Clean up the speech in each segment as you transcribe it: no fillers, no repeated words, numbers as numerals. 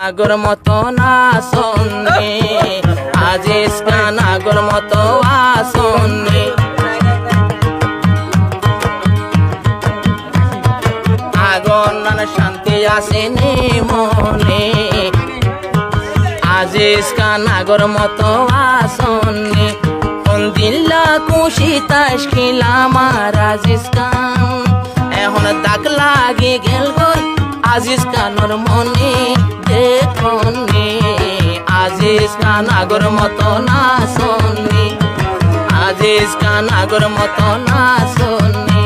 আগর মতো নাচনে আজিজ খান আগর মতো আসনে আগর নান শান্তি আসেনি মনে আজিজ খান আগর মতো আসনে কোন দিল্লা খুশি তাস খিলাম আর আজিজ খান এখন দাগ লাগে গেল গই আজিজ খানর মনে দেখনে আজিজ খান আগর মতো নাচনে আজিজ খান আগর মতো নাচনে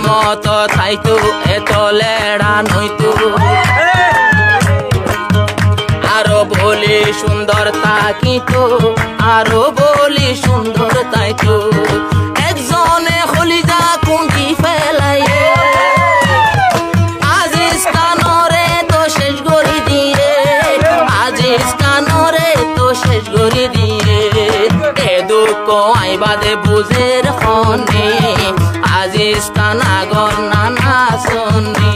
মতো থাইতো এত লেড়া নইতো আরো বলি সুন্দর তাকিতো আরো বলি সুন্দর তাইতো একজনে হলিজা কুন্টি ফেলাইয়ে আজিজ খানরে তো শেষ গড়ি দিয়ে আজিজ খানরে তো শেষ গড়ি দিয়ে এ দুঃখ আইবাদে বুঝের খনে আজিজ খান আগর নানা সন্নি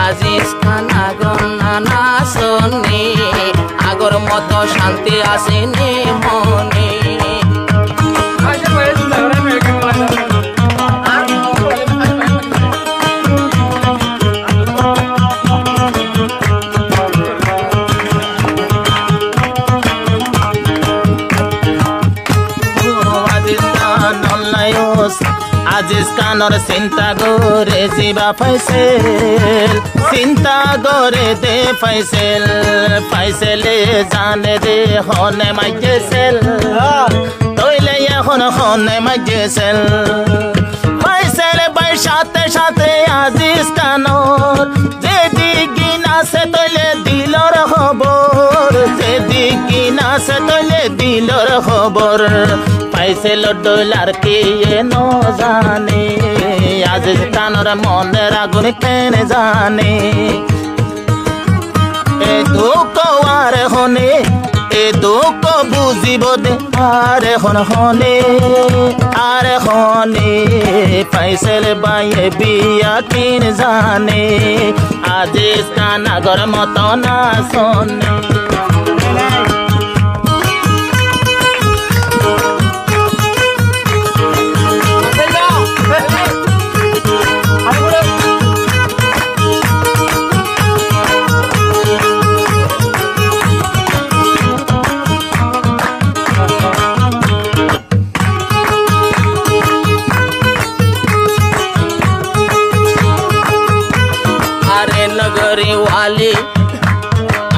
আজিজ খান আগর নানা সন্নি আগর মতো শান্তি আসেনি মনে আজিজ খানর চিন্তা করে জিবা ফাইসেল চিন্তা করে দে ফাইসেল ফাইসেলে জানে দে হনে মাইজেসেল তইলে এখন হনে মাইজেসেল ফাইসেল বাই সাথে সাথে আজিজ খানর যেদিকে নাচে তইলে দিলর খবর যেদিকে নাচে তইলে দিলর খবর ফাইসেল ডলার কে ন জানে আজিজ খানর মনের আগুন কেন জানে এ দুঃখ আর হনে এ দুঃখ বুঝিব দে আর হনে ফাইসেল বাইয়ে বিয়া কিন জানে আজিজ খান আগর মতো না শোনে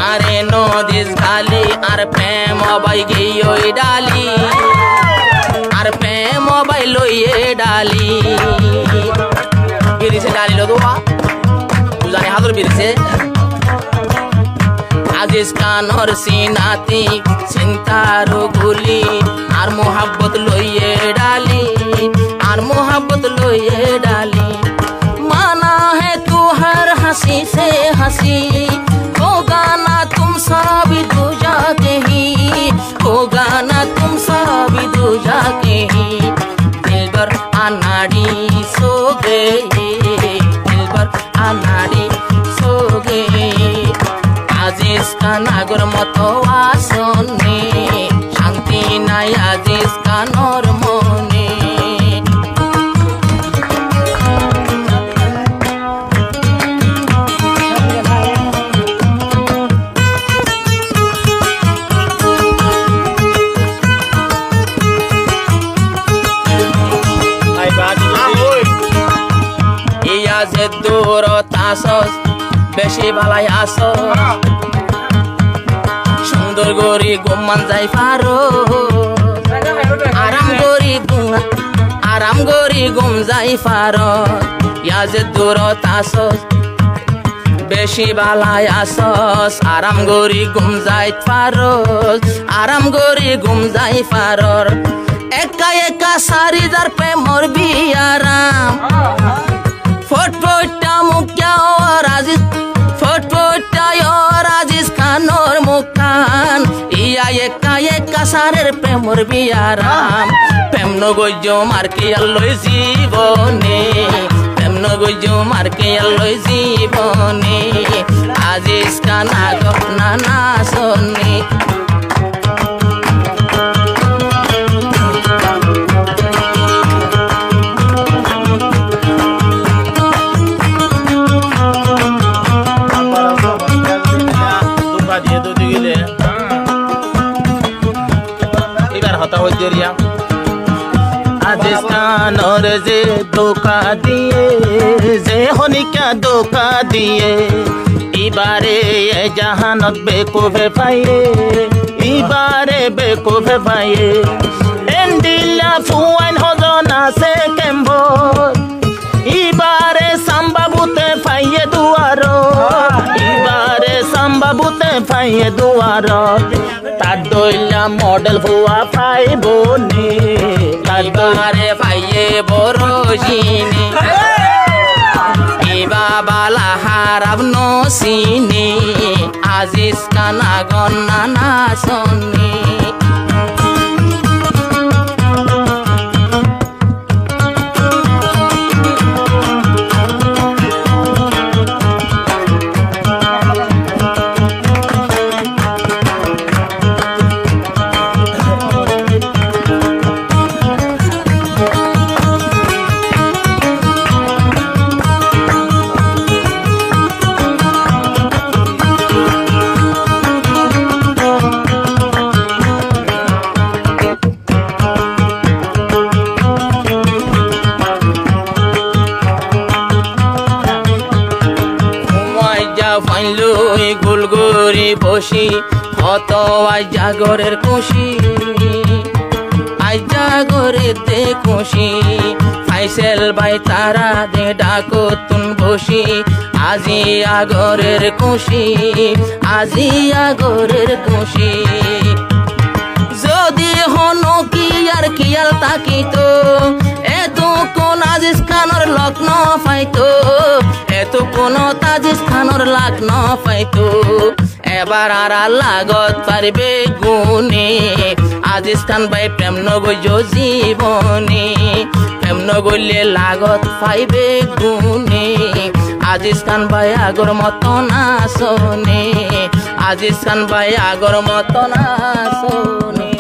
আরে নদীস গালি আর প্রেম বাই গিয়ে ডালি আর প্রেম বাই লইয়ে ডালি বিরিছে ডালি লোদা তুই জানি হাজর বিরিছে আজিজ খানর সিনাতি চিন্তার গুলি আর মোহাব্বত লইয়ে ডালি আর মোহাব্বত লইয়ে ডালি माना है तू हर हंसी से हंसी होगा ना तुम सभी दूजा के ही होगा ना तुम सभी दूजा के ही दिलबर अनाड़ी सो गए दिलबर अनाड़ी सो गए আজিজ খান আগর মতো আসনে শান্তি নাই আজিজ খানর মনে দূর তাসস বেশি ভালাই আসো সুন্দর গরি গোমান যাই পারো আরাম গরি গুম যাই পারো ইয়াজে দূর তাসস বেশি ভালাই আসস আরাম গরি গুম যাই পারো আরাম গরি গুম যাই পারো একা একা সারিদার প্রেমর বিয়ারাম ফটফটা মুখিয়া রাজিস ফটফটা রাজিস খানোর মুখান ইয়া একা একা সারের প্রেমর বিয়ারাম প্রেম নগৈজ মার্কে আল্লই জীবনে প্রেম নগৈজ মার্কে আল্লই জীবনে আজিজ কানা গহনা নাচনি আজিজ খানর যে ধোকা দিয়ে যে হনিকা ধোকা দিয়ে ইবারে জাহানত বেকুফে পাইয়ে ইবারে বেকুফে পাইয়ে এন্ডিলা ফুয়াইন হজন আছে কেম্বর ইবারে সাম্বাবুতে পাইয়ে দুয়ার ইবারে সাম্বাবুতে পাইয়ে দুয়ার তার দইলা মডেল ভুয়া পাইবনি তার দইলারে পাইয়ে বড়জিনি ইবা বালা হারাব নসিনি আজিজ কানা গন্না নাচনি ফাইলুই গুলগুরি বসি কত আজ জাগরের খুশি আজ জাগরের দে খুশি ফাইসেল ভাই তারা দে ডাকতুন বসি আজি আগরের খুশি আজি আগরের খুশি যদি হনো কি আর কিয়াল তাকিতো এত কোন আজিজ খানর লগ্ন পাইতো এত কোন আজিজ খানর লগ্ন পাইতো এবার আর লাগত পারবে গুনে আজিজ খান ভাই প্রেম নগৈজ জীবনে প্রেম নগইলে লাগত পাইবে গুনে আজিজ খান ভাই আগর মতো নাচনে আজিজ খান ভাই আগর মতো নাচনে